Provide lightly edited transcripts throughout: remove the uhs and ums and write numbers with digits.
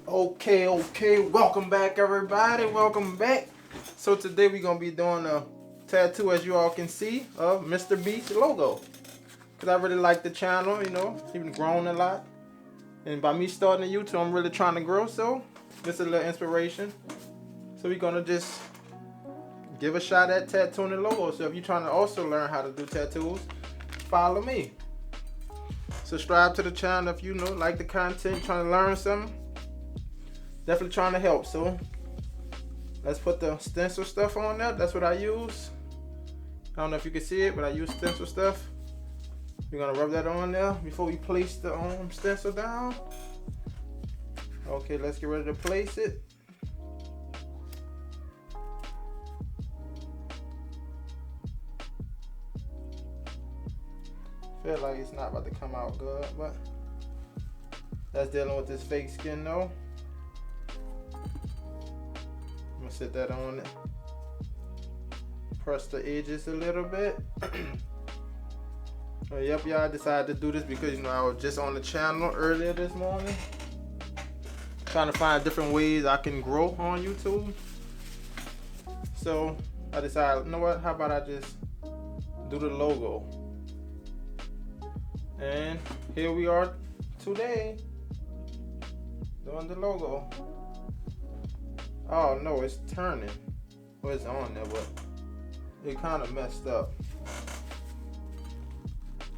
Okay, welcome back everybody, welcome back. So today we're gonna be doing a tattoo, as you all can see, of Mr. Beast's logo. Cause I really like the channel, you know, he's been growing a lot. And by me starting a YouTube, I'm really trying to grow, so this is a little inspiration. So we're gonna just give a shot at tattooing the logo. So if you're trying to also learn how to do tattoos, follow me. Subscribe to the channel if you know, like the content, trying to learn something. Definitely trying to help. So let's put the stencil stuff on there. That's what I use. I don't know if you can see it, but I use stencil stuff. We're gonna rub that on there before we place the stencil down. Okay, let's get ready to place it. Feel like it's not about to come out good, but that's dealing with this fake skin though. I'm gonna set that on it. Press the edges a little bit. Oh, yep, y'all, I decided to do this because, you know, I was just on the channel earlier this morning trying to find different ways I can grow on YouTube. So I decided, you know what, how about I just do the logo. And here we are today doing the logo. Oh no, it's turning. Well, it's on there, but it kind of messed up.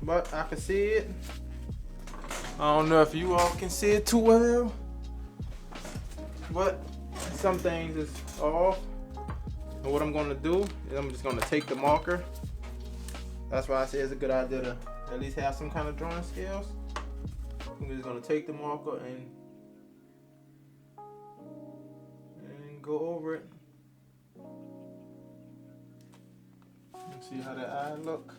But I can see it. I don't know if you all can see it too well, but some things is off. And what I'm gonna do is I'm just gonna take the marker. That's why I say it's a good idea to at least have some kind of drawing skills. I'm just gonna take the marker and go over it. Let's see how the eye look.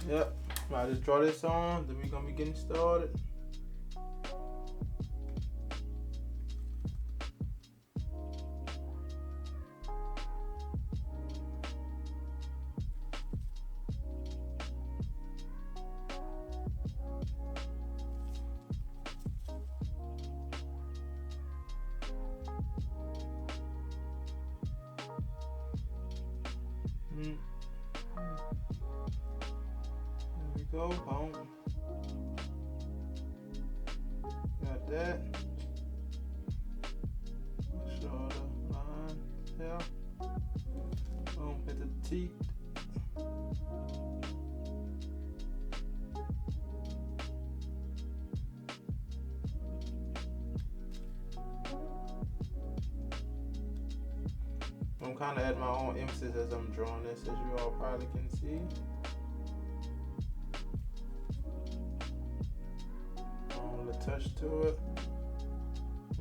Yep, I just draw this on, then we're gonna be getting started. Go, boom. Got that. Shoulder line, yeah. Boom, hit the teeth. I'm kind of at my own emphasis as I'm drawing this, as you all probably can see. Touch to it,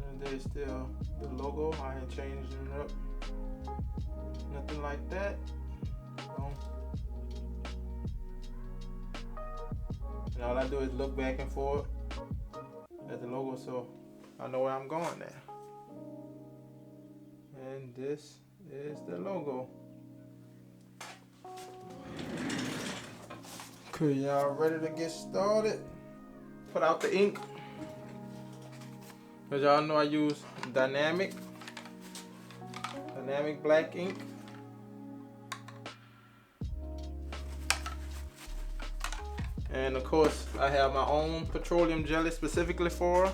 and there's still the logo. I ain't changing it up, nothing like that. And all I do is look back and forth at the logo, so I know where I'm going there. And this is the logo. Okay, y'all ready to get started? Put out the ink. As y'all know, I use dynamic black ink. And of course, I have my own petroleum jelly specifically for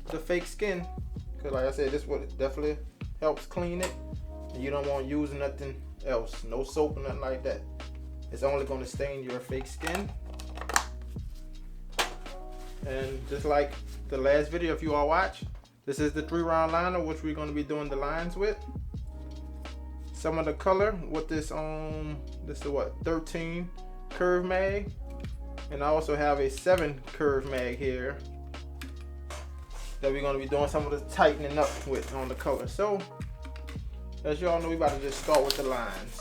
the fake skin. Because like I said, this one definitely helps clean it. And you don't want to use nothing else. No soap or nothing like that. It's only going to stain your fake skin. And just like the last video, if you all watch, this is the 3-round liner, which we're going to be doing the lines with. Some of the color with this this is what, 13 curve mag, and I also have a 7 curve mag here. that we're gonna be doing some of the tightening up with on the color. So as y'all know, we about to just start with the lines.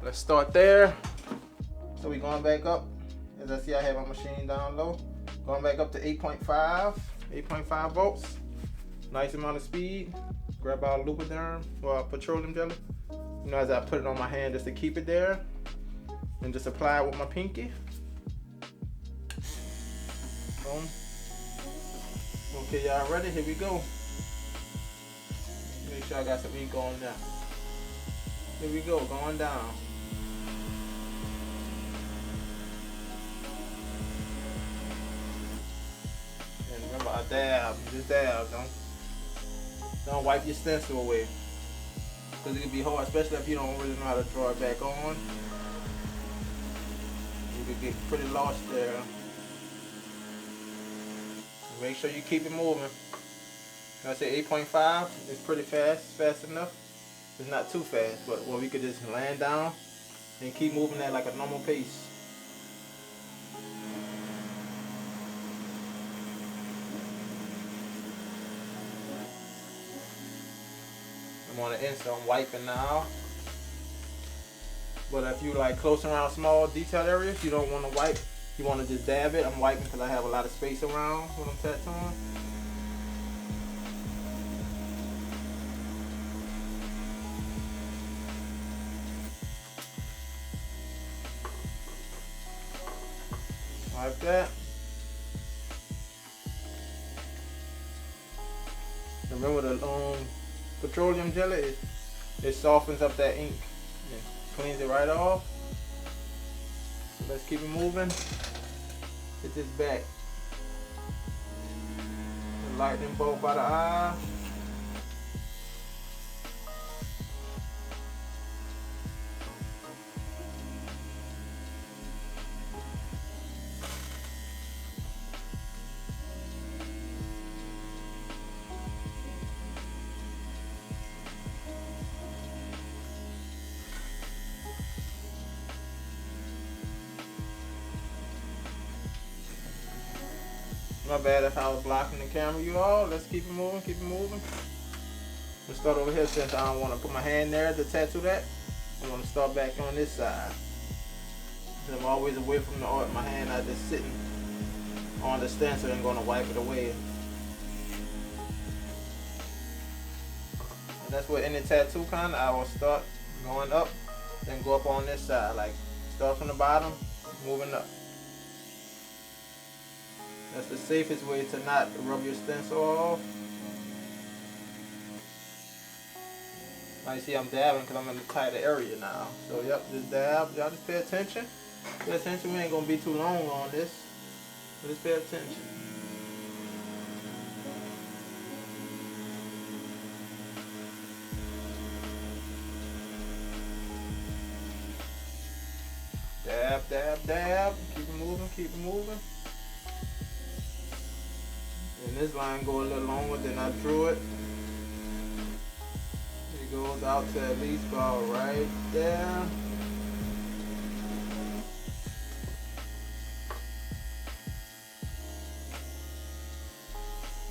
Let's start there. So we're going back up. As I see, I have my machine down low. Going back up to 8.5 volts. Nice amount of speed. Grab our lubriderm or petroleum jelly. You know, as I put it on my hand just to keep it there. And just apply it with my pinky. Boom. Okay, y'all ready? Here we go. Make sure I got some ink going down. Here we go, going down. And remember, I dab, just dab. Don't wipe your stencil away, because it can be hard, especially if you don't really know how to draw it back on. You could get pretty lost there. Make sure you keep it moving. I say 8.5 is pretty fast enough. It's not too fast, but we could just land down and keep moving at like a normal pace. I'm on the inside, I'm wiping now. But if you like close around small detail areas, you don't want to wipe. You want to just dab it. I'm wiping because I have a lot of space around when I'm tattooing. Like that. Remember the petroleum jelly, it softens up that ink and cleans it right off. So let's keep it moving. Hit this back. The lightning bolt by the eye. My bad if I was blocking the camera, you all. Let's keep it moving, keep it moving. We'll start over here since I don't want to put my hand there to tattoo that. I'm going to start back on this side. I'm always away from the art. My hand not just sitting on the stencil and going to wipe it away. And that's what any tattoo kind, I will start going up, then go up on this side. Like start from the bottom, moving up. That's the safest way to not rub your stencil off. Now you see I'm dabbing because I'm in the tighter area now. So yep, just dab. Y'all just pay attention. Pay attention, we ain't going to be too long on this. But just pay attention. Dab, dab, dab. Keep it moving, keep it moving. And this line go a little longer than I drew it. It goes out to at least about right there.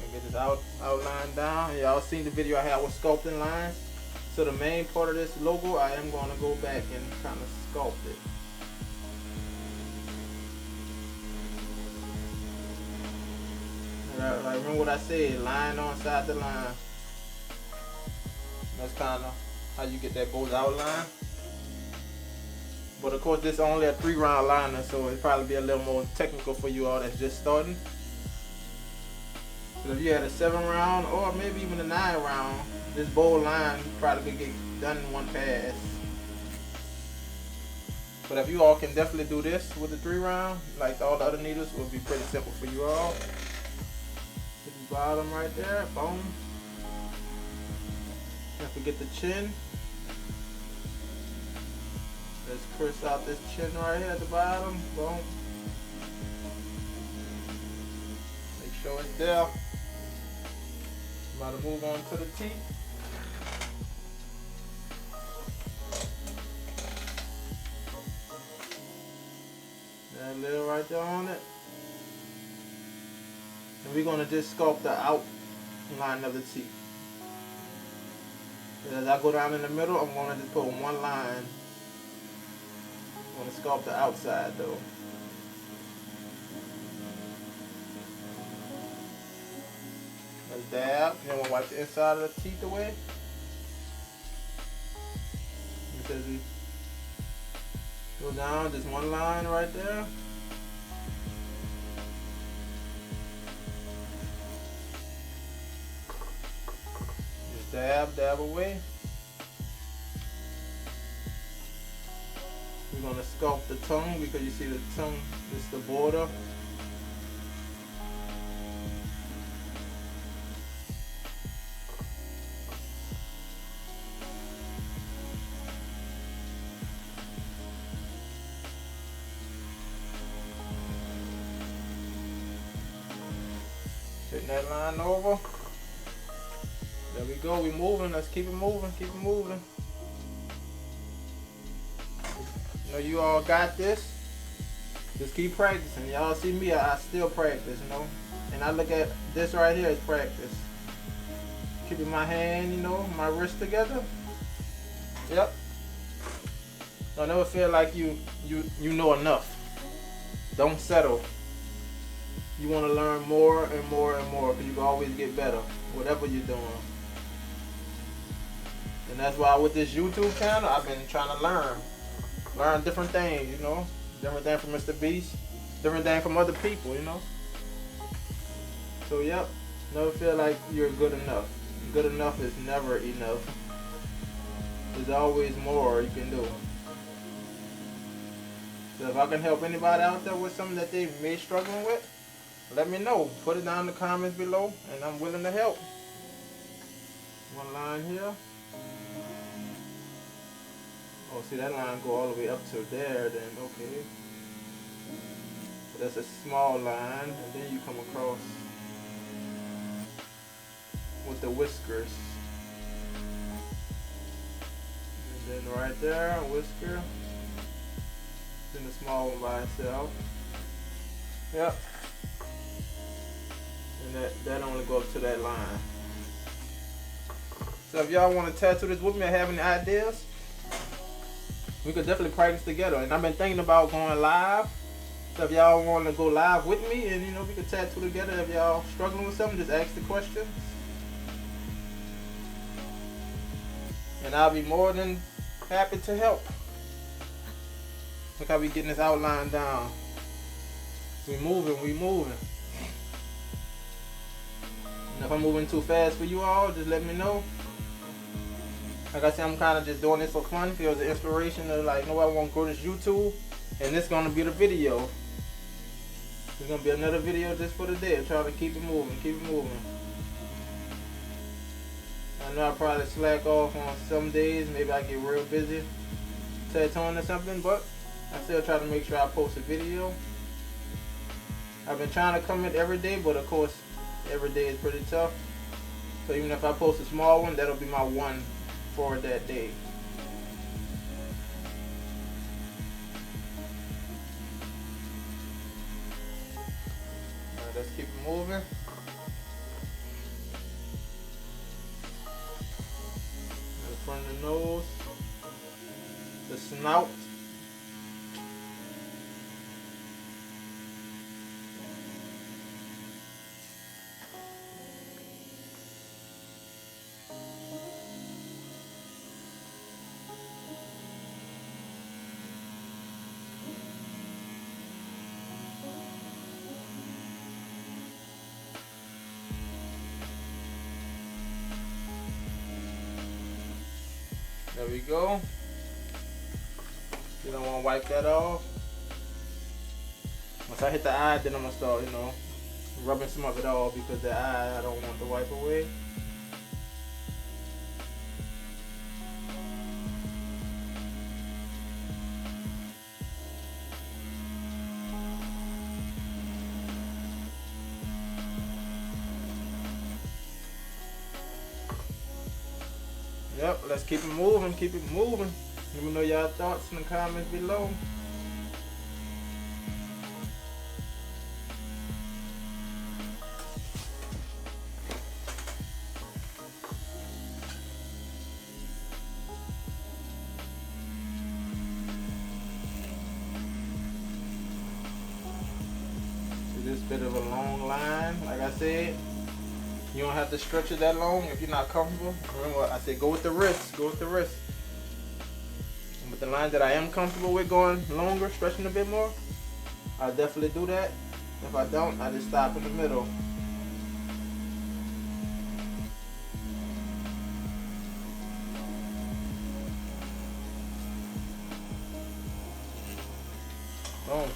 And get this outline down. Y'all seen the video I had with sculpting lines. So the main part of this logo, I am going to go back and kind of sculpt it. Like, remember what I said, line on side the line. That's kind of how you get that bold outline. But of course, this is only a 3-round liner, so it'll probably be a little more technical for you all that's just starting. But if you had a 7-round or maybe even a 9-round, this bold line probably could get done in one pass. But if you all can definitely do this with the 3-round, like all the other needles, it will be pretty simple for you all. Hit the bottom right there, boom. Don't forget the chin. Let's press out this chin right here at the bottom, boom. Make sure it's there. I'm about to move on to the teeth. That little right there on it. And we're gonna just sculpt the outline of the teeth. And as I go down in the middle, I'm gonna just put one line. I'm gonna sculpt the outside though. Let's dab. Then we'll wipe the inside of the teeth away. Just as we go down, just one line right there. Just dab away. We're gonna sculpt the tongue because you see the tongue is the border. Take that line over. There we go, we moving, let's keep it moving, keep it moving. You know you all got this. Just keep practicing. Y'all see me, I still practice, you know. And I look at this right here as practice. Keeping my hand, you know, my wrist together. Yep. Don't never feel like you know enough. Don't settle. You want to learn more and more and more because you can always get better, whatever you're doing. And that's why with this YouTube channel, I've been trying to learn different things, you know. Different things from Mr. Beast, different things from other people, you know. So yep, never feel like you're good enough. Good enough is never enough. There's always more you can do. So if I can help anybody out there with something that they may be struggling with, let me know. Put it down in the comments below and I'm willing to help. One line here. Oh, see that line go all the way up to there then, okay. But that's a small line and then you come across with the whiskers. And then right there, a whisker. Then the small one by itself. Yep. And that only goes up to that line. So if y'all want to tattoo this with me or have any ideas, we could definitely practice together. And I've been thinking about going live. So if y'all want to go live with me and you know we could tattoo together. If y'all struggling with something, just ask the question. And I'll be more than happy to help. Look how we getting this outline down. We moving, we moving. And if I'm moving too fast for you all, just let me know. Like I said, I'm kind of just doing this for fun. Feels the inspiration of like, no, I want to grow this YouTube. And this going to be the video. There's going to be another video just for the day. I'm trying to keep it moving, keep it moving. I know I probably slack off on some days. Maybe I get real busy tattooing or something. But I still try to make sure I post a video. I've been trying to come in every day. But of course, every day is pretty tough. So even if I post a small one, that'll be my one for that day. Alright, let's keep it moving. The front of the nose, the snout. There we go. You don't want to wipe that off. Once I hit the eye, then I'm going to start, you know, rubbing some of it off because the eye I don't want to wipe away. Yep, let's keep it moving, keep it moving. Let me know y'all thoughts in the comments below. bit of a long line. Like I said, you don't have to stretch it that long if you're not comfortable. Remember what I said, go with the wrist, go with the wrist. And with the lines that I am comfortable with going longer, stretching a bit more, I definitely do that. If I don't, I just stop in the middle. Boom.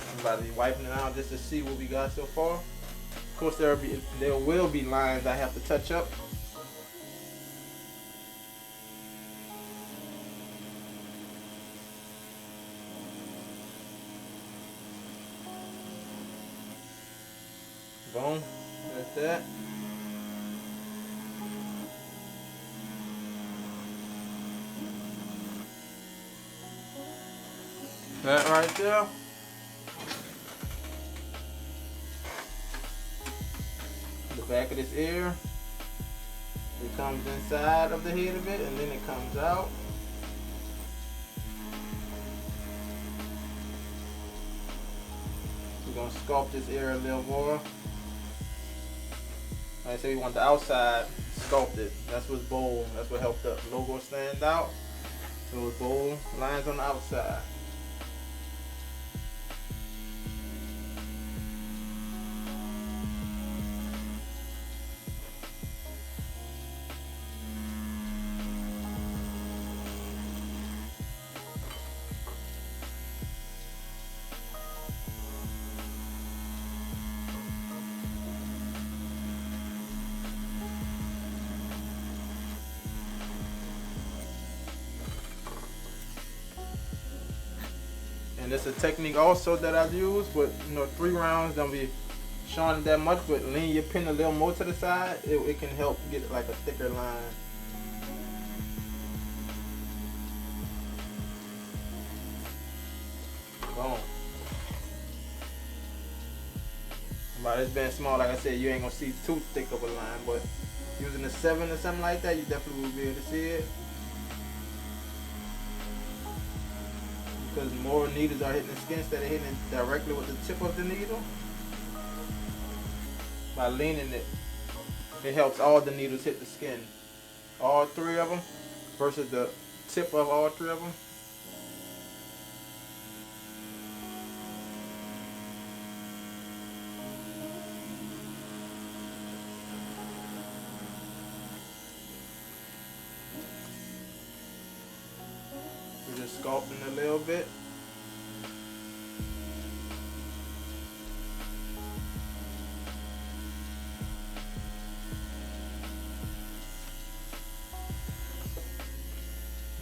I'm about to be wiping it out just to see what we got so far. Of course, there will be lines I have to touch up. Boom. That's that. That right there. The back of this ear. It comes inside of the head a bit and then it comes out. We're going to sculpt this ear a little more. Like I said, we want the outside sculpted. That's what's bold. That's what helped the logo stand out. Those bold lines on the outside. And it's a technique also that I've used, but 3 rounds don't be showing that much, but lean your pin a little more to the side, it can help get like a thicker line. Boom. By this being small, like I said, you ain't gonna see too thick of a line, but using a 7 or something like that, you definitely will be able to see it. Because more needles are hitting the skin instead of hitting it directly with the tip of the needle. By leaning it, it helps all the needles hit the skin. All 3 of them versus the tip of all 3 of them. We're just sculpting a little bit.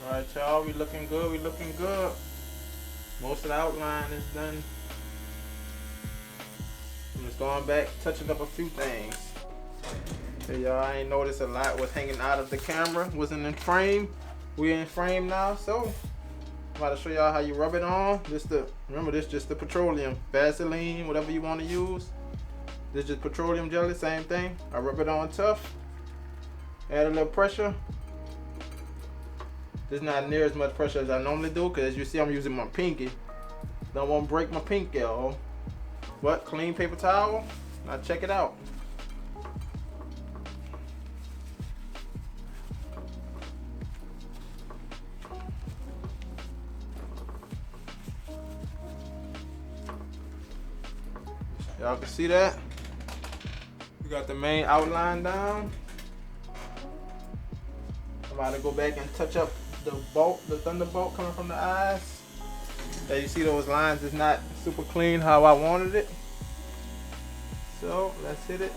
Alright y'all, we looking good, we looking good. Most of the outline is done. I'm just going back, touching up a few things. Hey y'all, I ain't noticed a lot was hanging out of the camera, wasn't in frame. We're in frame now, so I'm about to show y'all how you rub it on. Remember this just the petroleum, Vaseline, whatever you want to use. This just petroleum jelly, same thing. I rub it on tough, add a little pressure. This is not near as much pressure as I normally do, because as you see I'm using my pinky. Don't want to break my pinky, y'all. But clean paper towel, now check it out. Y'all can see that? We got the main outline down. I'm about to go back and touch up the bolt, the thunderbolt coming from the eyes. As you see, those lines is not super clean how I wanted it. So let's hit it.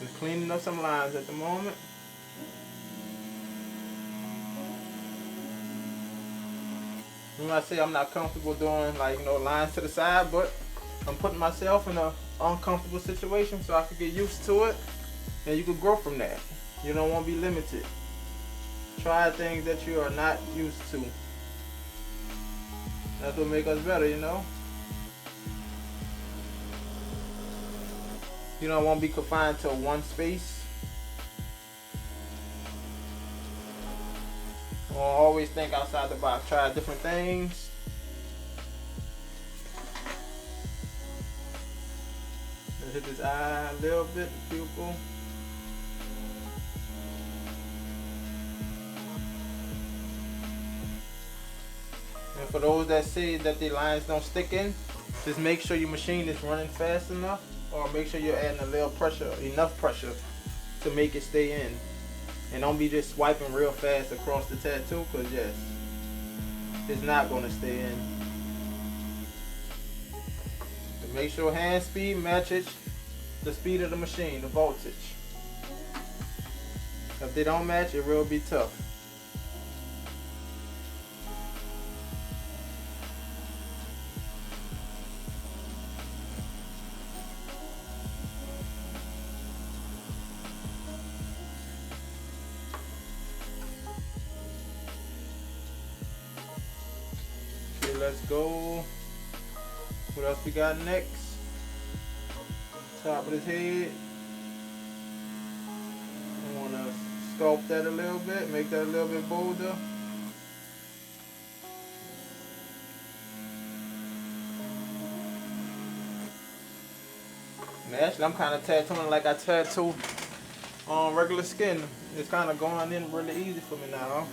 Just cleaning up some lines at the moment. When I say I'm not comfortable doing like, you know, lines to the side, but I'm putting myself in an uncomfortable situation so I can get used to it, and you can grow from that. You don't want to be limited. Try things that you are not used to. That's what makes us better, you know. You don't want to be confined to one space. You want to always think outside the box. Try different things. Let's hit this eye a little bit, the pupil. And for those that say that the lines don't stick in, just make sure your machine is running fast enough, or make sure you're adding a little pressure, enough pressure to make it stay in. And don't be just swiping real fast across the tattoo, because yes, it's not going to stay in. So make sure hand speed matches the speed of the machine, the voltage. If they don't match, it will be tough. Let's go. What else we got next? Top of his head. I want to sculpt that a little bit, make that a little bit bolder. And actually, I'm kind of tattooing like I tattoo on regular skin. It's kind of going in really easy for me now.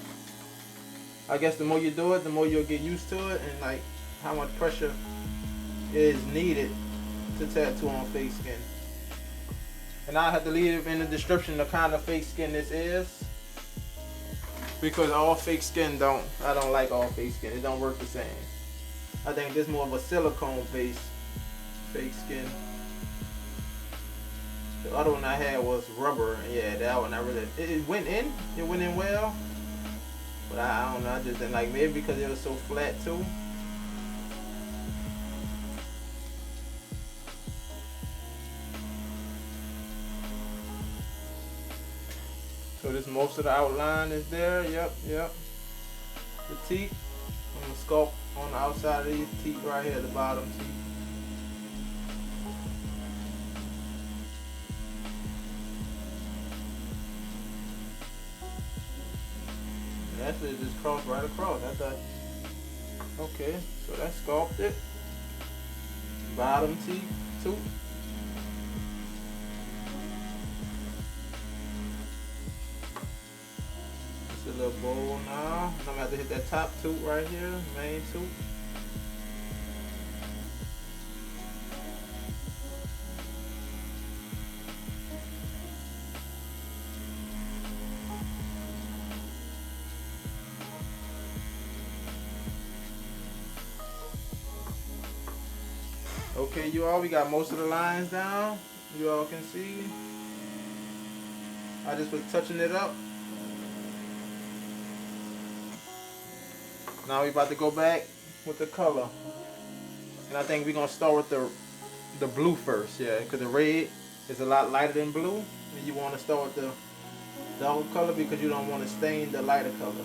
I guess the more you do it, the more you'll get used to it, and like how much pressure is needed to tattoo on fake skin. And I'll have to leave in the description the kind of fake skin this is, because all fake skin I don't like all fake skin. It don't work the same. I think this is more of a silicone based fake skin. The other one I had was rubber, and yeah, that one I really, it went in well. But I don't know, I just didn't like, maybe because it was so flat too. So this most of the outline is there, yep. The teeth, I'm gonna sculpt on the outside of these teeth right here, the bottom teeth. Actually, it just crossed right across. I thought, okay, so that's sculpted. Bottom teeth, tooth. Just a little bowl now. I'm gonna have to hit that top tooth right here, main tooth. Okay, you all, we got most of the lines down. You all can see. I just was touching it up. Now we about to go back with the color. And I think we're gonna start with the blue first, yeah, because the red is a lot lighter than blue. And you want to start with the darker color because you don't want to stain the lighter color.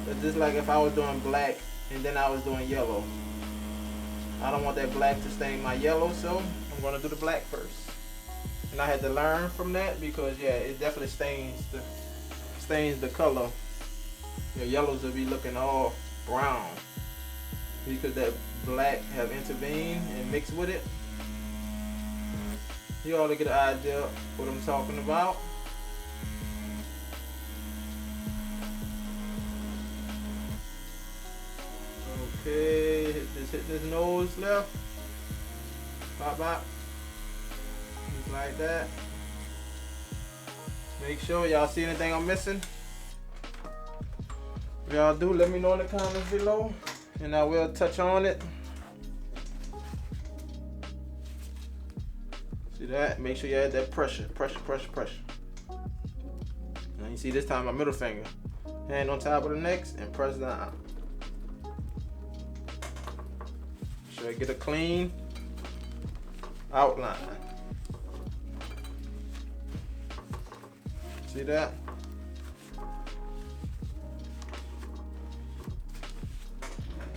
It's just like if I was doing black and then I was doing yellow. I don't want that black to stain my yellow, so I'm gonna do the black first. And I had to learn from that because yeah, it definitely stains the color. Your yellows will be looking all brown because that black have intervened and mixed with it. You ought to get an idea what I'm talking about. Okay, hit this nose left. Pop. Just like that. Make sure y'all see anything I'm missing. If y'all do, let me know in the comments below, and I will touch on it. See that? Make sure you add that pressure. Now you see this time my middle finger. Hand on top of the next and press down. So I get a clean outline. See that?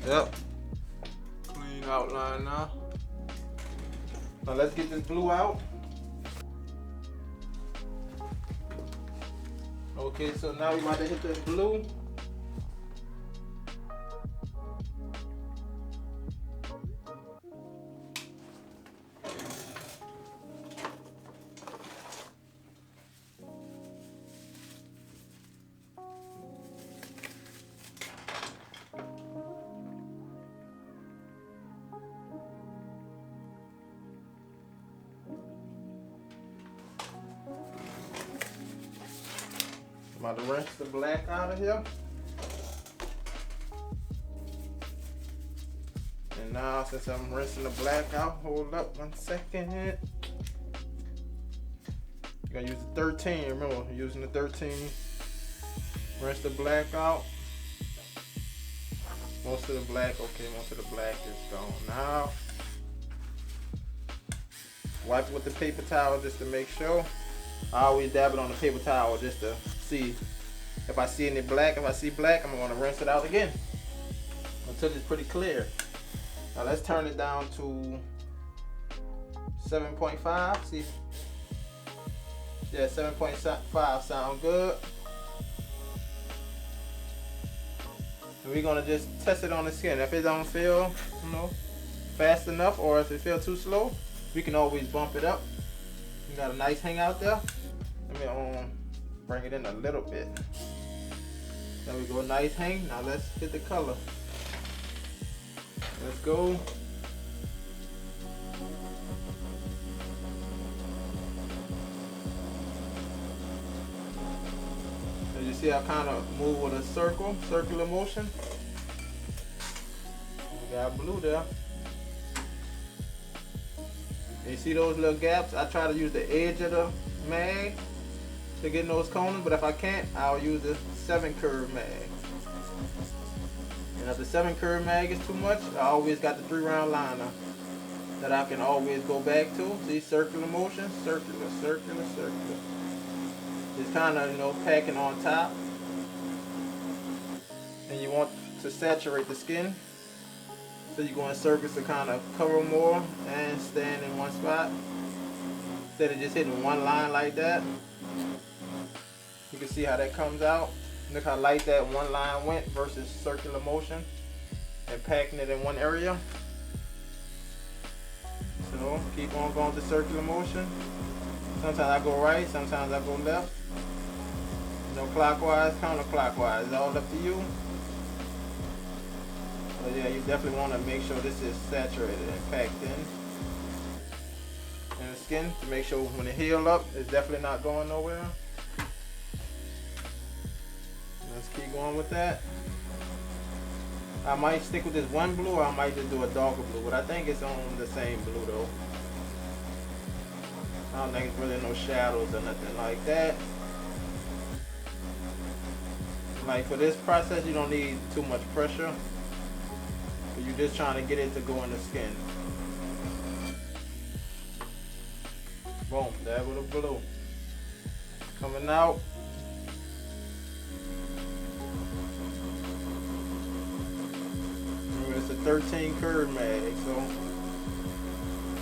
Yep. Clean outline now. Now let's get this blue out. Okay, so now we about to hit the blue. I'm about to rinse the black out of here. And now since I'm rinsing the black out, hold up 1 second. You're gonna use the 13, remember, using the 13. Rinse the black out. Most of the black, okay, most of the black is gone now. Wipe it with the paper towel just to make sure. I always dab it on the paper towel just to see if I see any black. If I see black, I'm gonna rinse it out again until it's pretty clear. Now let's turn it down to 7.5. See, yeah, 7.5 sound good. And we're gonna just test it on the skin. If it don't feel, fast enough, or if it feels too slow, we can always bump it up. You got a nice hang out there. Let me bring it in a little bit. There we go, nice hang. Now let's hit the color. Let's go. As you see, I kind of move with a circular motion. We got blue there. And you see those little gaps? I try to use the edge of the mag to get in those corners, but if I can't, I'll use the 7 curve mag. And if the 7 curve mag is too much, I always got the 3 round liner that I can always go back to. See, circular motion, circular, circular, circular. Just kind of, packing on top. And you want to saturate the skin. So you're going circles to kind of cover more and stand in one spot. Instead of just hitting one line like that. You can see how that comes out. Look how light that one line went versus circular motion and packing it in one area. So keep on going to circular motion. Sometimes I go right, sometimes I go left. Clockwise, counterclockwise, it's all up to you. But yeah, you definitely want to make sure this is saturated and packed in the skin to make sure when it heals up, it's definitely not going nowhere. Let's keep going with that. I might stick with this one blue, or I might just do a darker blue, but I think it's on the same blue though. I don't think it's really no shadows or nothing like that. Like for this process, you don't need too much pressure. You're just trying to get it to go in the skin. Boom, that with a blue. Coming out. Remember, it's a 13 curve mag, so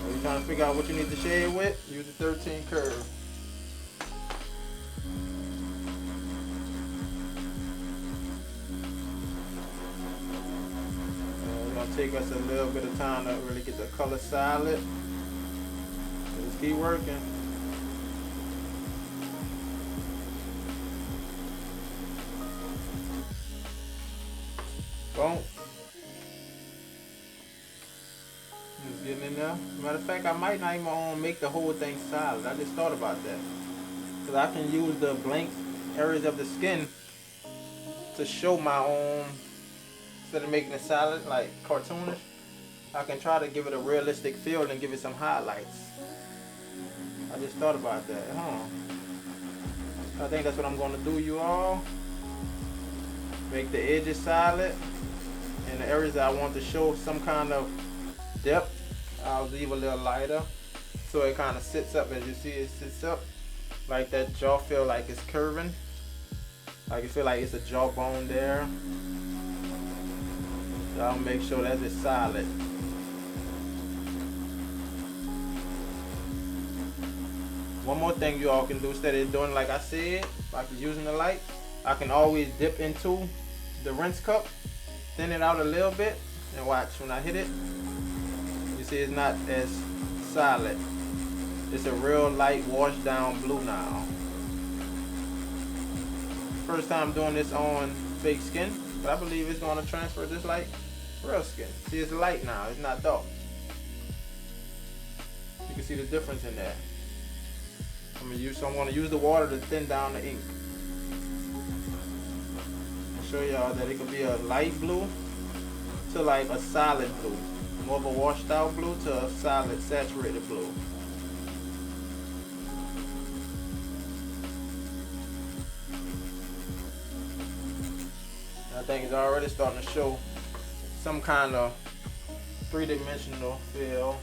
if you're trying to figure out what you need to shade with, use the 13 curve. Take us a little bit of time to really get the color solid. Just keep working. Boom. Just getting in there. Matter of fact, I might not even make the whole thing solid. I just thought about that. Because I can use the blank areas of the skin to show my own. Instead of making it solid like cartoonish, I can try to give it a realistic feel and give it some highlights. I just thought about that, I think that's what I'm going to do, you all. Make the edges solid and the areas that I want to show some kind of depth, I'll leave a little lighter so it kind of sits up. As you see, it sits up like that jaw feel like it's curving. Like you feel like it's a jawbone there. So I'll make sure that it's solid. One more thing you all can do instead of doing like I said, like using the light, I can always dip into the rinse cup, thin it out a little bit, and watch when I hit it. You see it's not as solid. It's a real light washed down blue now. First time doing this on fake skin, but I believe it's going to transfer just like real skin. See, it's light now, it's not dark. You can see the difference in that. I'm going to use the water to thin down the ink. I'll show y'all that it could be a light blue to like a solid blue. More of a washed out blue to a solid saturated blue. I think it's already starting to show some kind of three-dimensional feel.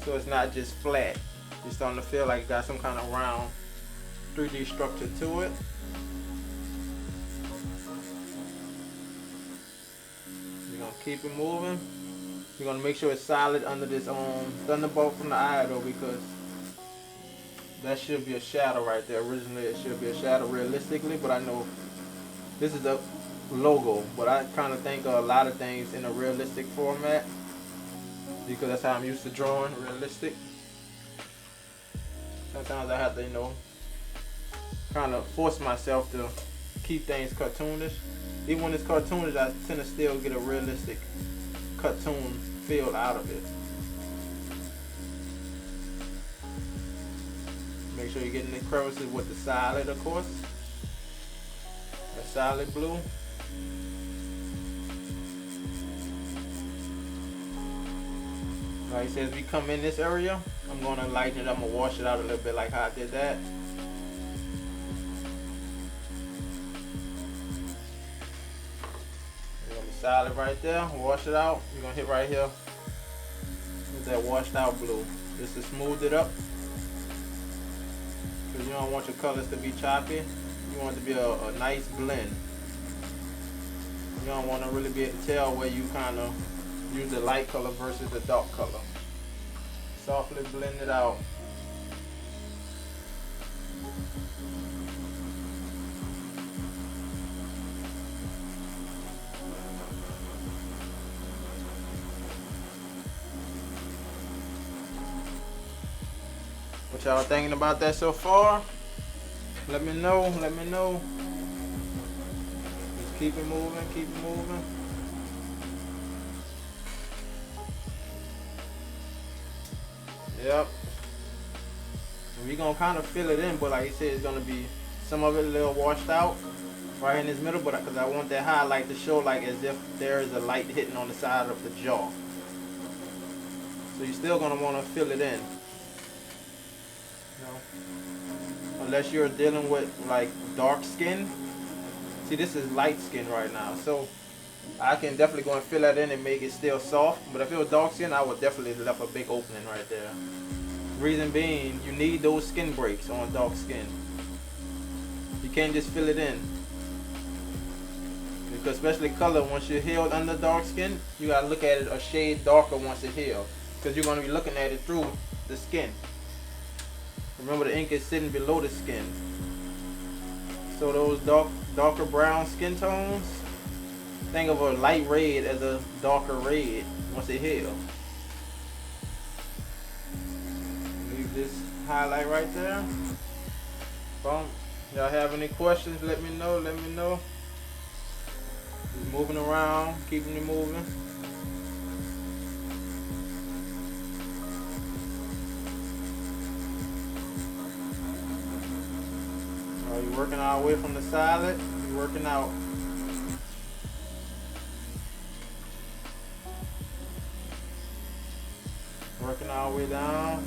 So it's not just flat. It's starting to feel like it got some kind of round 3D structure to it. You're gonna keep it moving. You're gonna make sure it's solid under this thunderbolt from the eye though, because that should be a shadow right there. Originally it should be a shadow realistically, but I know this is a logo, but I kind of think of a lot of things in a realistic format because that's how I'm used to drawing, realistic. Sometimes I have to, kind of force myself to keep things cartoonish. Even when it's cartoonish, I tend to still get a realistic cartoon feel out of it. Make sure you're getting the crevices with the solid, of course. A solid blue. Like I said, as we come in this area, I'm going to lighten it up. I'm going to wash it out a little bit like how I did that. It's going to be solid right there. Wash it out. You're going to hit right here with that washed out blue. Just to smooth it up. Because you don't want your colors to be choppy. You want it to be a nice blend. You don't want to really be able to tell where you kind of use the light color versus the dark color. Softly blend it out. What y'all thinking about that so far? Let me know, let me know. Just keep it moving, keep it moving. Yep. We're gonna kind of fill it in, but like I said, it's gonna be some of it a little washed out right in this middle, but because I want that highlight to show like as if there is a light hitting on the side of the jaw. So you're still gonna want to fill it in. Unless you're dealing with like dark skin. See, this is light skin right now, so I can definitely go and fill that in and make it still soft. But if it was dark skin, I would definitely left a big opening right there. Reason being, you need those skin breaks on dark skin. You can't just fill it in. Because especially color, once you're healed under dark skin, you gotta look at it a shade darker once it's healed. Because you're gonna be looking at it through the skin. Remember, the ink is sitting below the skin. So those darker brown skin tones, think of a light red as a darker red once it heals. Leave this highlight right there. Boom. Y'all have any questions, let me know, let me know. Just moving around, keeping it moving. You're working our way from the solid, you're working out. Working our way down.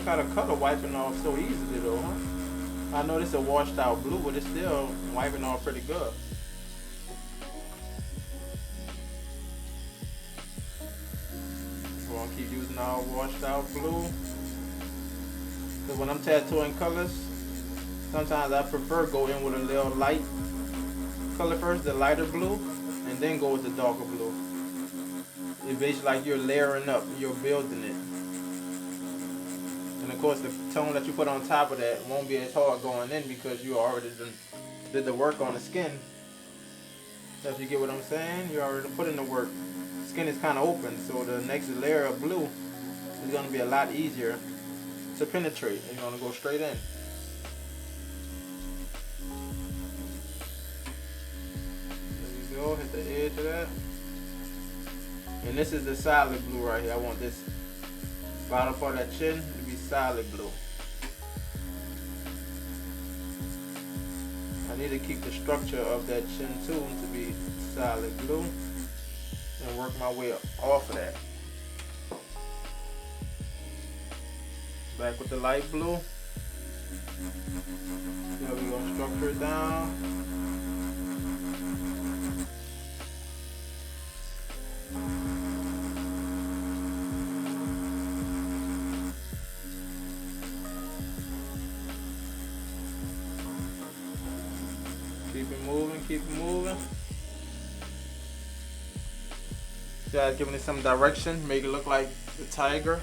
Look how the color wiping off so easily though, huh? I know this is a washed out blue, but it's still wiping off pretty good. We're gonna keep using our washed out blue. Because when I'm tattooing colors, sometimes I prefer go in with a little light color first, the lighter blue, and then go with the darker blue. It's basically like you're layering up, you're building it. And of course the tone that you put on top of that won't be as hard going in because you already did the work on the skin. So if you get what I'm saying, you already put in the work. Skin is kind of open, so the next layer of blue is going to be a lot easier to penetrate. It's going to go straight in. There you go, hit the edge of that. And this is the solid blue right here. I want this bottom part of that chin to be solid blue. I need to keep the structure of that chin too to be solid blue and work my way off of that. Back with the light blue. Now we're going to structure it down. Keep it moving, keep it moving. Guys, giving it some direction, make it look like the tiger.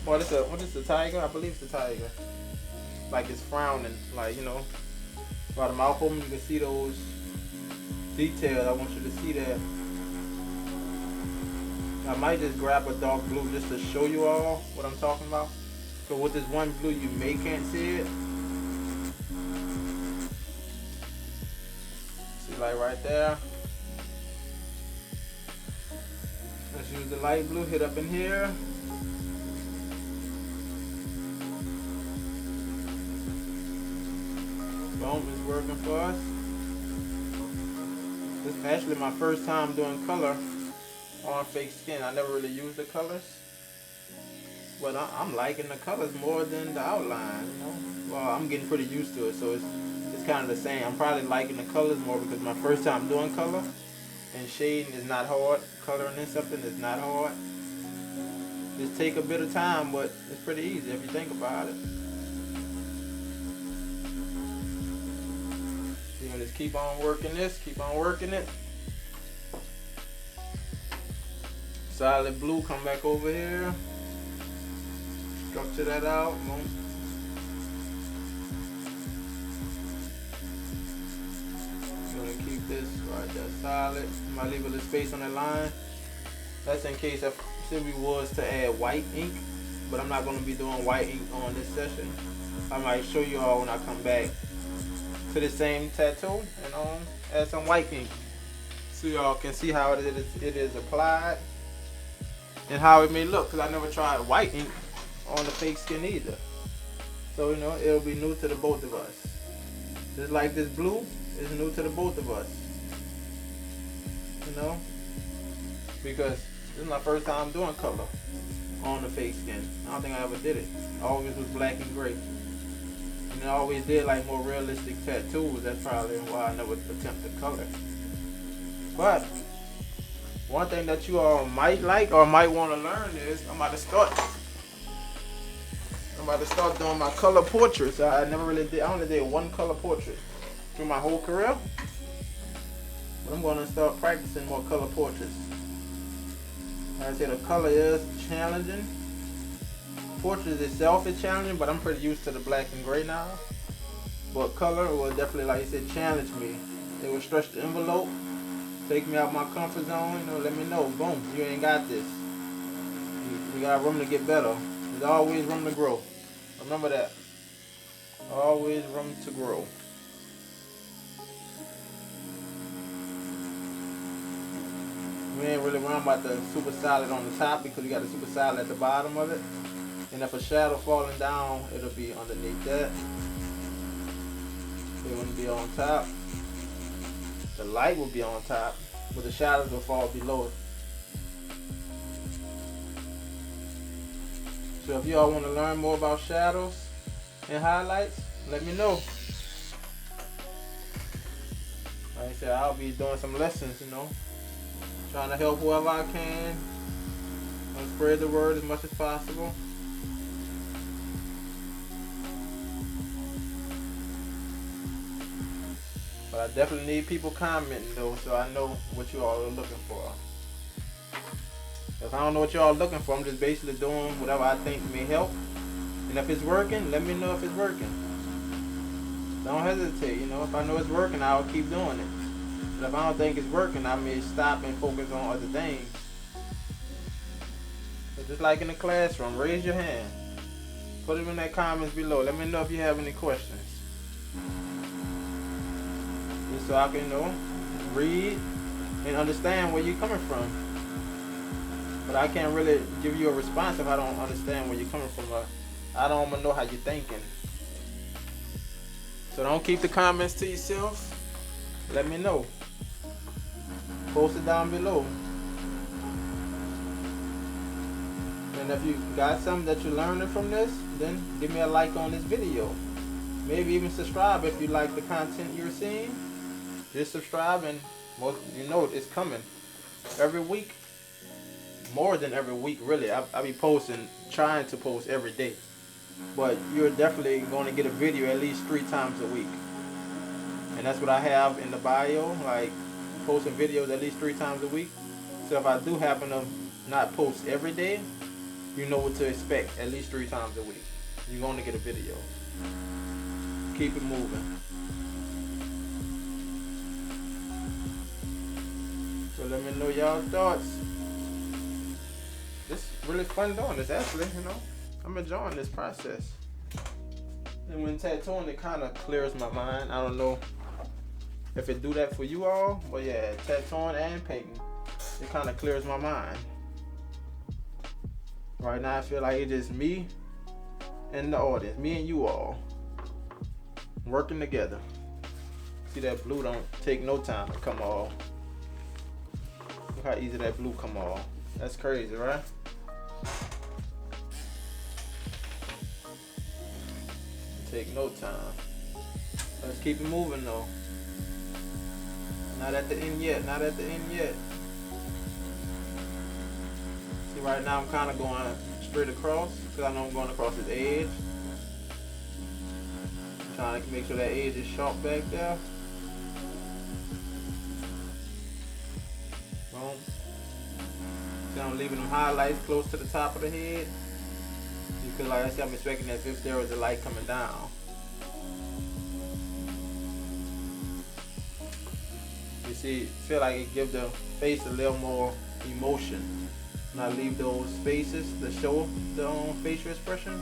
What is the tiger? I believe it's the tiger. Like it's frowning, like, you know, by the mouth open, you can see those details. I want you to see that. I might just grab a dark blue just to show you all what I'm talking about. So with this one blue, you can't see it. See, like right there. Let's use the light blue, hit up in here. Boom, is working for us. This is actually my first time doing color on fake skin. I never really used the colors, but I'm liking the colors more than the outline, you know? Well, I'm getting pretty used to it, so it's kind of the same. I'm probably liking the colors more because my first time doing color, and shading is not hard. Coloring in something is not hard. Just take a bit of time, but it's pretty easy if you think about it. You're gonna just keep on working this, keep on working it. Solid blue, come back over here. Structure that out. Boom. Gonna keep this right there solid. Might leave a little space on the line. That's in case if we was to add white ink, but I'm not gonna be doing white ink on this session. I might show you all when I come back to the same tattoo and add some white ink so y'all can see how it is applied and how it may look, because I never tried white ink on the fake skin either. So, you know, it'll be new to the both of us. Just like this blue is new to the both of us. You know? Because this is my first time doing color on the fake skin. I don't think I ever did it. I always was black and gray. And I always did like more realistic tattoos. That's probably why I never attempted color. But one thing that you all might like or might want to learn is I'm about to start doing my color portraits. I only did one color portrait through my whole career. But I'm going to start practicing more color portraits. Like I said, the color is challenging. Portrait itself is challenging, but I'm pretty used to the black and gray now. But color will definitely, like I said, challenge me. It will stretch the envelope, take me out my comfort zone, you know, let me know, boom, you ain't got this. You got room to get better. There's always room to grow. Remember that. Always room to grow. We ain't really worrying about the super solid on the top because we got the super solid at the bottom of it. And if a shadow falling down, it'll be underneath that. It wouldn't be on top. The light will be on top, but the shadows will fall below it. So if y'all want to learn more about shadows and highlights, let me know. Like I said, I'll be doing some lessons, you know, trying to help whoever I can and spread the word as much as possible. But I definitely need people commenting though, so I know what you all are looking for. If I don't know what y'all are looking for, I'm just basically doing whatever I think may help. And if it's working, let me know if it's working. Don't hesitate, you know. If I know it's working, I'll keep doing it. But if I don't think it's working, I may stop and focus on other things. So just like in the classroom, raise your hand. Put it in the comments below. Let me know if you have any questions. Just so I can, you know, read and understand where you're coming from. But I can't really give you a response if I don't understand where you're coming from. I don't know how you're thinking. So don't keep the comments to yourself. Let me know. Post it down below. And if you got something that you're learning from this, then give me a like on this video. Maybe even subscribe if you like the content you're seeing. Just subscribe, and most, you know it's coming every week. More than every week, really. I be posting, trying to post every day. But you're definitely going to get a video at least 3 times a week. And that's what I have in the bio, like posting videos at least 3 times a week. So if I do happen to not post every day, you know what to expect at least 3 times a week. You're going to get a video. Keep it moving. So let me know y'all thoughts. It's really fun doing this, actually, you know. I'm enjoying this process. And when tattooing, it kind of clears my mind. I don't know if it do that for you all, but yeah, tattooing and painting, it kind of clears my mind. Right now, I feel like it's just me and the audience, me and you all, working together. See, that blue don't take no time to come off. Look how easy that blue come off. That's crazy, right? Take no time. Let's keep it moving though. Not at the end yet. Not at the end yet. See, right now I'm kind of going straight across because I know I'm going across this edge. I'm trying to make sure that edge is sharp back there. Boom. See, I'm leaving them highlights close to the top of the head. Because like I said, I'm expecting that if there was a light coming down. You see, feel like it gives the face a little more emotion. And I leave those spaces to show the facial expression.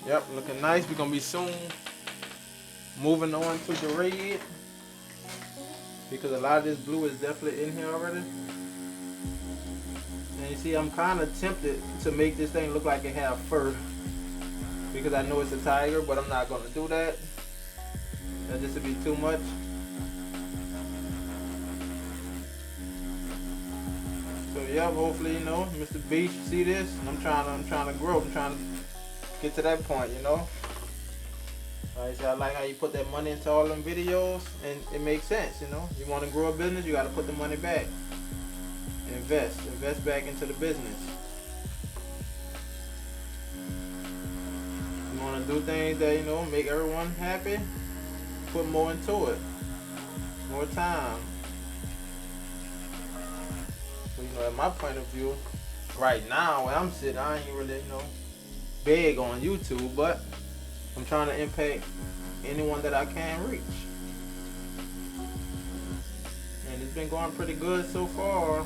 Yep, looking nice. We're gonna be soon moving on to the red because a lot of this blue is definitely in here already. And you see, I'm kind of tempted to make this thing look like it have fur because I know it's a tiger, but I'm not gonna do that. That just would be too much. So yeah, hopefully, you know, Mr. Beach see this. And I'm trying to grow. I'm trying to get to that point, you know. Like I said, I like how you put that money into all them videos, and it makes sense, you know. You want to grow a business, you got to put the money back. Invest back into the business. You want to do things that, you know, make everyone happy, put more into it, more time. So, you know, at my point of view, right now where I'm sitting, I ain't really, you know, big on YouTube, but I'm trying to impact anyone that I can reach. And it's been going pretty good so far.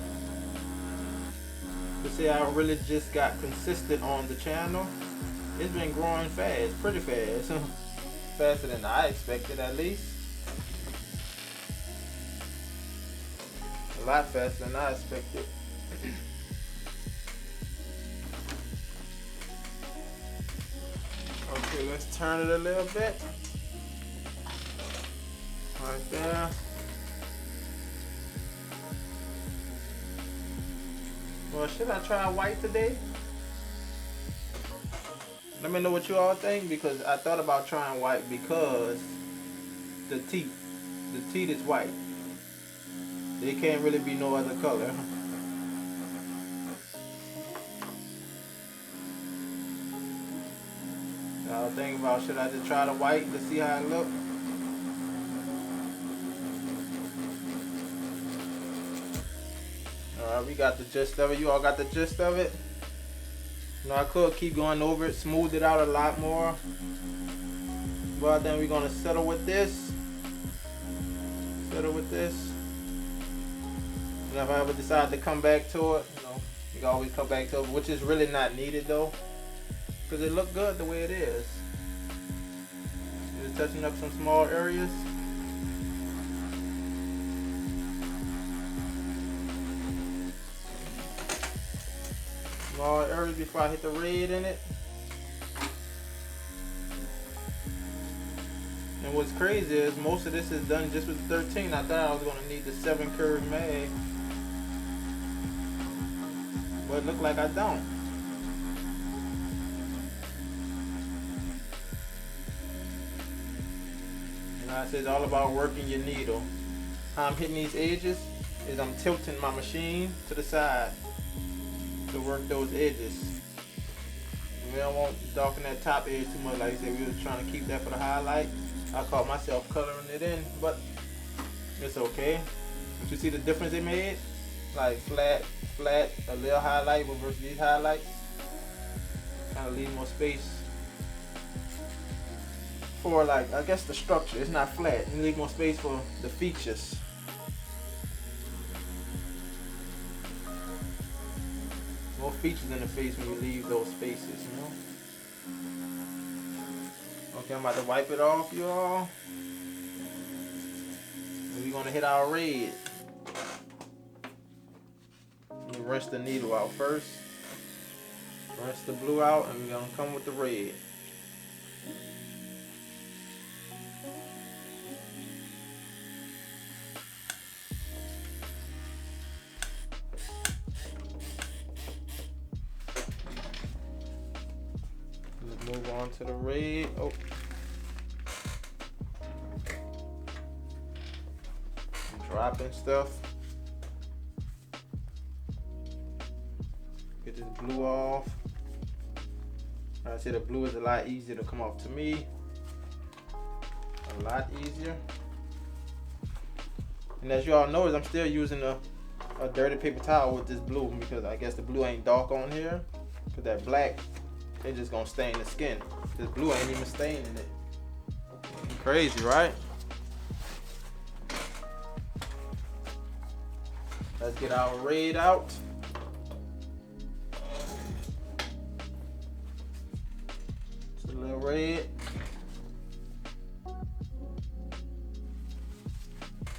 To say I really just got consistent on the channel, it's been growing fast, pretty fast. Faster than I expected, at least. A lot faster than I expected. Okay, let's turn it a little bit. Right there. Well, should I try white today? Let me know what you all think, because I thought about trying white because the teeth is white. They can't really be no other color. I was thinking about, should I just try the white to see how it looks? Alright, we got the gist of it. You all got the gist of it? You know, I could keep going over it, smooth it out a lot more. But then we're going to settle with this. And if I ever decide to come back to it, you know, you can always come back to it, which is really not needed though, because it looked good the way it is. Just touching up some small areas. Small areas before I hit the red in it. And what's crazy is most of this is done just with the 13. I thought I was going to need the 7 curve mag, but it looked like I don't. And I said it's all about working your needle. How I'm hitting these edges is I'm tilting my machine to the side to work those edges. We don't want to darken that top edge too much. Like I said, we were trying to keep that for the highlight. I caught myself coloring it in, but it's okay. But you see the difference it made? Like flat, a little highlight versus these highlights. Kind of leave more space for, like, I guess the structure. It's not flat. You leave more space for the features. More features in the face when you leave those spaces, you know? Okay, I'm about to wipe it off, you all. And we're gonna hit our red. Let me rinse the needle out first. Rinse the blue out, and we're gonna come with the red. Let's move on to the red. Oh. Dropping stuff. Get this blue off. I say the blue is a lot easier to come off to me. A lot easier. And as you all know, I'm still using a dirty paper towel with this blue, because I guess the blue ain't dark on here. Because that black, it's just gonna stain the skin. This blue ain't even staining it. Crazy, right? Let's get our red out. Just a little red.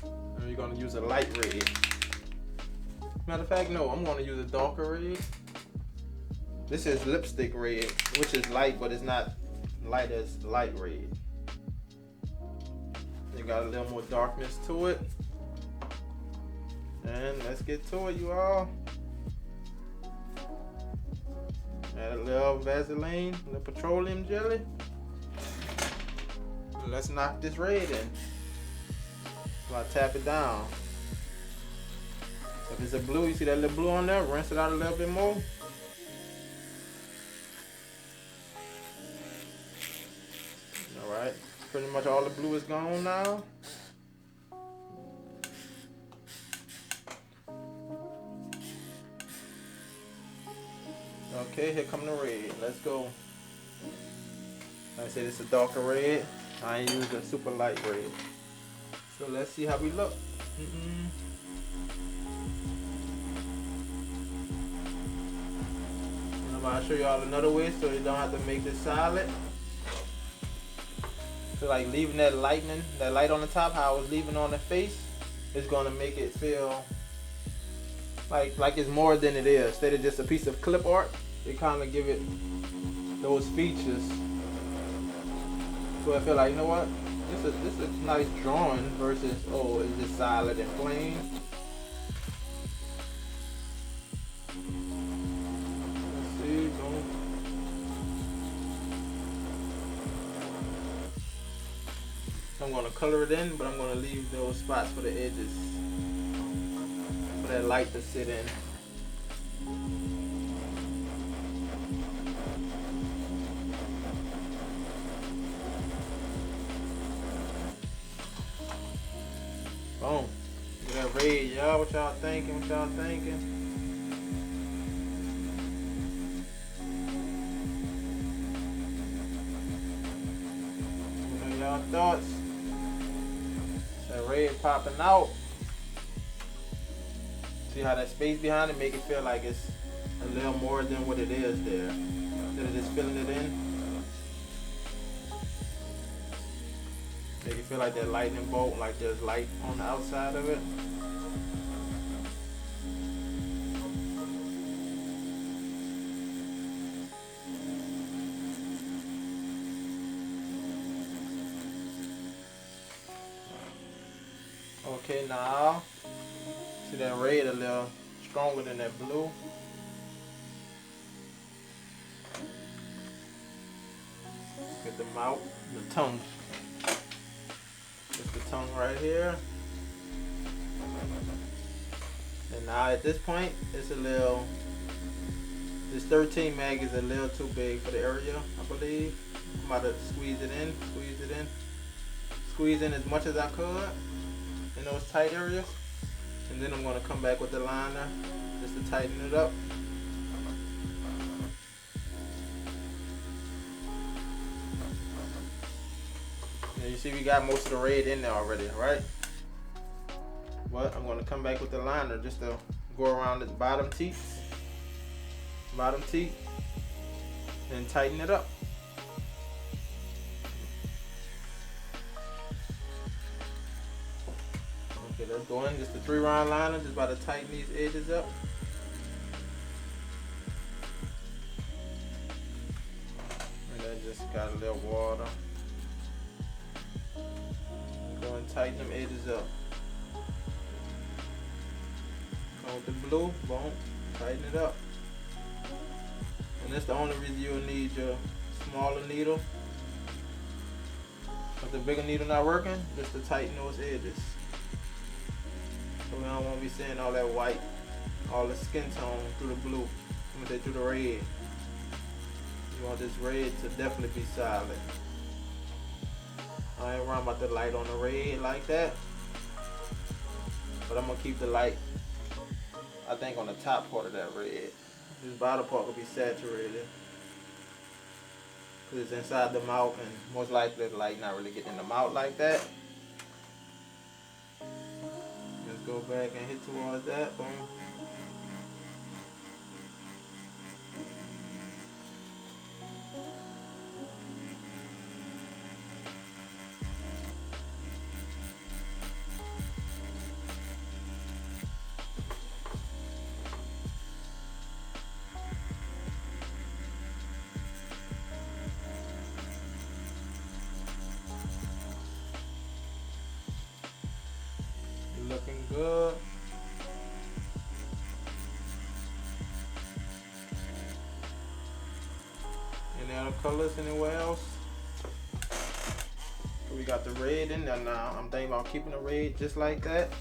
And we're gonna use a light red. Matter of fact, no, I'm gonna use a darker red. This is lipstick red, which is light, but it's not light as light red. You got a little more darkness to it. And let's get to it, you all. Add a little Vaseline, a little petroleum jelly. Let's knock this red in. So I tap it down. If it's a blue, you see that little blue on there? Rinse it out a little bit more. Alright, pretty much all the blue is gone now. Okay, here come the red. Let's go. Like I said, it's a darker red. I ain't used a super light red. So let's see how we look. I'm about to show y'all another way so you don't have to make this solid. So like leaving that light on the top, how I was leaving on the face, is gonna make it feel like it's more than it is. Instead of just a piece of clip art, they kind of give it those features So I feel like, you know what? This is nice drawing versus, oh, it's just solid and plain. Let's see, boom. I'm gonna color it in, but I'm gonna leave those spots for the edges for that light to sit in. Boom. Look at that red, y'all. What y'all thinking? What y'all thinking? What are y'all thoughts? That red popping out. See how that space behind it make it feel like it's a little more than what it is there. Instead of just filling it in. Make it feel like that lightning bolt, like there's light on the outside of it. Okay, now see that red a little stronger than that blue. Get the mouth, the tongue. Just the tongue right here. And now at this point, it's a little, this 13 mag is a little too big for the area, I believe. I'm about to squeeze it in, squeeze in as much as I could in those tight areas. And then I'm going to come back with the liner just to tighten it up. And you see we got most of the red in there already, right? But I'm going to come back with the liner just to go around the bottom teeth, and tighten it up. Okay, let's go in. Just a 3-round liner, just about to tighten these edges up. And then just got a little water. Go and tighten them edges up. Go with the blue, boom, tighten it up. And that's the only reason you'll need your smaller needle. If the bigger needle not working, just to tighten those edges. So we don't want to be seeing all that white, all the skin tone through the blue, through the red. You want this red to definitely be solid. I ain't worrying about the light on the red like that, but I'm gonna keep the light, I think, on the top part of that red. This bottom part will be saturated because it's inside the mouth, and most likely the light not really getting in the mouth like that. Let's go back and hit towards that. Boom. Looking good. Any other colors anywhere else? We got the red in there now. I'm thinking about keeping the red just like that.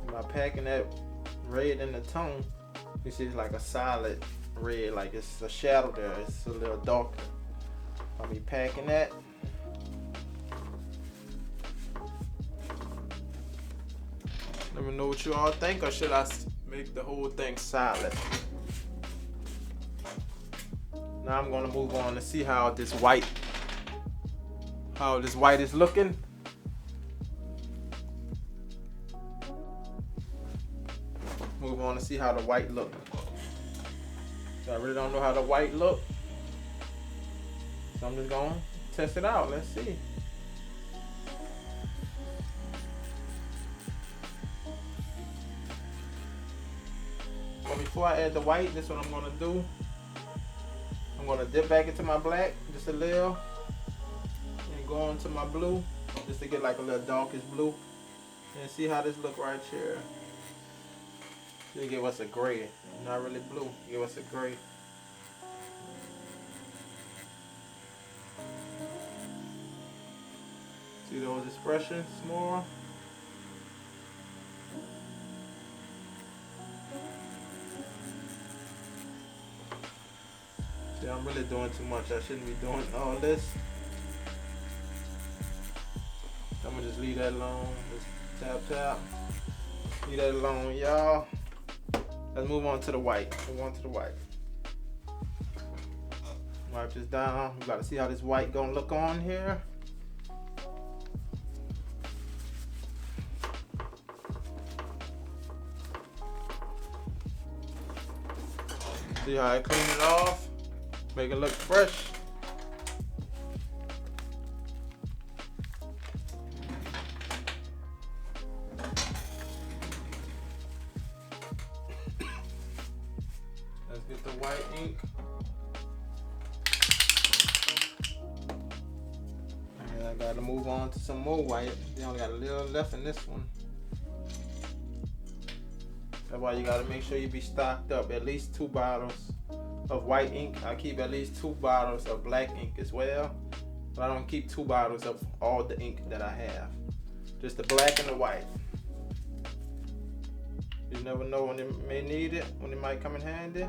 By packing that red in the tongue, you see it's like a solid red, like it's a shadow there. It's a little darker. I'll be packing that. Let me know what you all think, or should I make the whole thing solid? Now I'm gonna move on to see how this white is looking. Move on to see how the white look. So I really don't know how the white look, so I'm just gonna test it out. Let's see. But before I add the white, this is what I'm gonna do. I'm I'm gonna dip back into my black just a little and go into my blue just to get like a little darkish blue. And see how this look right here. They give us a gray, not really blue. Give us a gray. See those expressions more? See, I'm really doing too much. I shouldn't be doing all this. I'm gonna just leave that alone. Just tap. Leave that alone, y'all. Let's move on to the white. Wipe this down. We gotta see how this white gonna look on here. See how I clean it off? Make it look fresh. Let's get the white ink. And I gotta move on to some more white. They only got a little left in this one. That's why you gotta make sure you be stocked up. At least 2 bottles of white ink. I keep at least 2 bottles of black ink as well. But I don't keep 2 bottles of all the ink that I have. Just the black and the white. You never know when you may need it, when it might come in handy.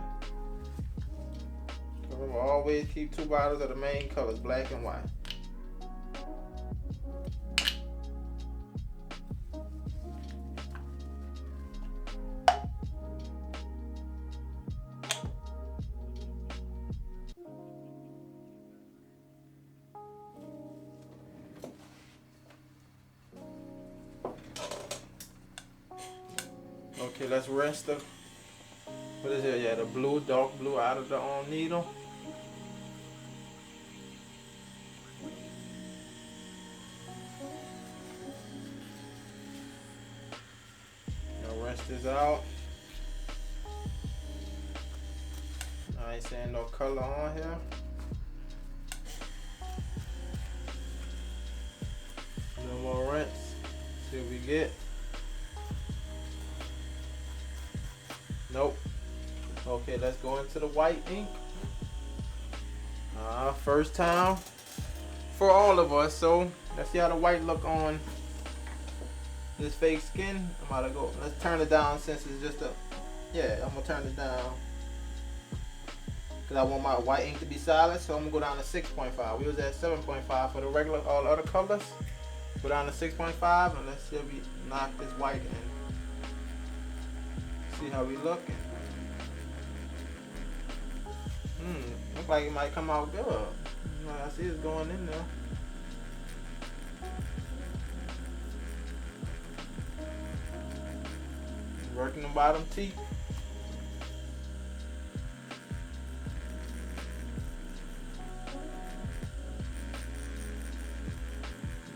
Remember, always keep 2 bottles of the main colors, black and white. Okay, let's rinse the, what is it? Yeah, the blue, dark blue out of the needle. Now rinse this out. I ain't saying no color on here. No more rinse. See what we get. Nope. Okay, let's go into the white ink. First time for all of us. So let's see how the white look on this fake skin. I'm about to go. Let's turn it down since it's just a. Yeah, I'm gonna turn it down because I want my white ink to be solid. So I'm gonna go down to 6.5. We was at 7.5 for the regular all other colors. Go down to 6.5 and let's see if we knock this white in. See how we looking. Look like it might come out good. I see it's going in there. Working the bottom teeth.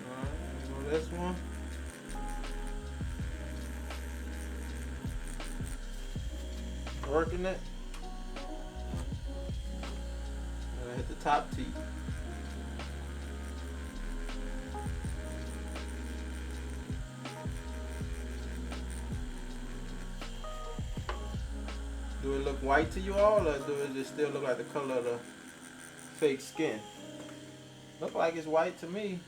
Alright, go this one. Working it. And I hit the top teeth. Do it look white to you all, or do it just still look like the color of the fake skin? Look like it's white to me.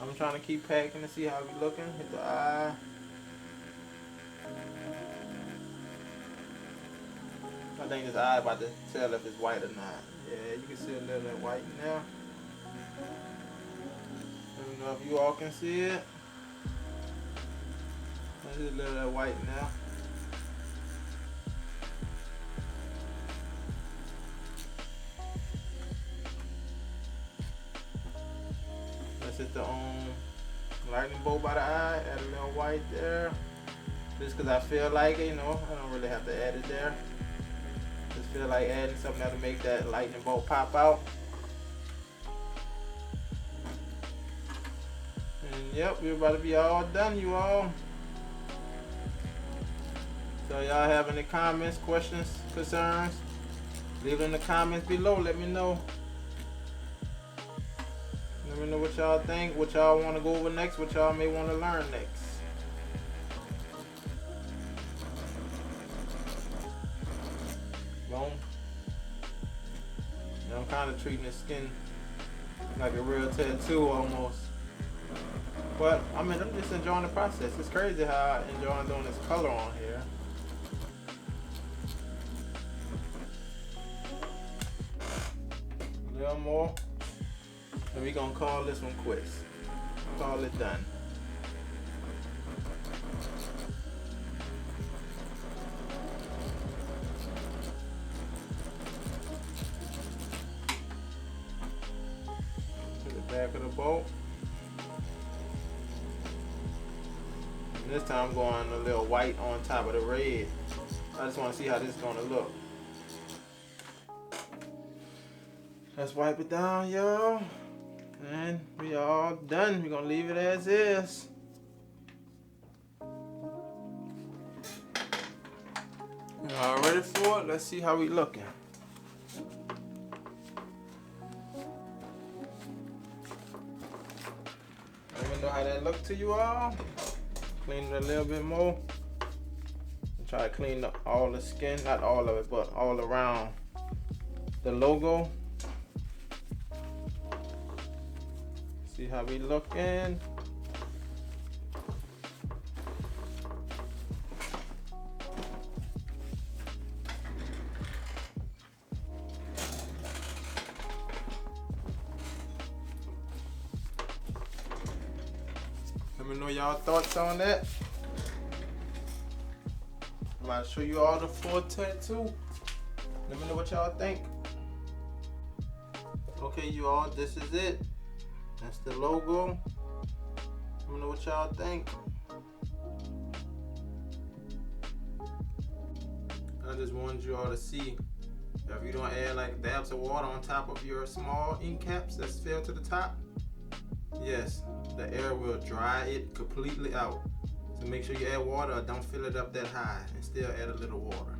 I'm trying to keep packing to see how we looking. Hit the eye. I think this eye about to tell if it's white or not. Yeah, you can see a little bit white now. Let me know if you all can see it. There's a little bit white now. Let's hit the lightning bolt by the eye. Add a little white there. Just because I feel like it, you know. I don't really have to add it there. Just feel like adding something that'll make that lightning bolt pop out. And yep, we're about to be all done, you all. So y'all have any comments, questions, concerns? Leave it in the comments below. Let me know. Let me know what y'all think, what y'all want to go over next, what y'all may want to learn next. Boom. Now I'm kind of treating the skin like a real tattoo almost. But I mean, I'm just enjoying the process. It's crazy how I enjoy doing this color on here. A little more. And we're gonna call this one quits. Call it done. To the back of the bolt. And this time I'm going a little white on top of the red. I just want to see how this is gonna look. Let's wipe it down, y'all. And we all done. We're gonna leave it as is. Y'all ready for it? Let's see how we looking. Let me know how that look to you all. Clean it a little bit more. And try to clean up all the skin, not all of it, but all around the logo. See how we looking. Let me know y'all thoughts on that. I'm about to show you all the full tattoo. Let me know what y'all think. Okay, you all, this is it. That's the logo. Let me know what y'all think. I just wanted you all to see if you don't add like dabs of water on top of your small ink caps that's filled to the top, yes, the air will dry it completely out. So make sure you add water or don't fill it up that high and still add a little water.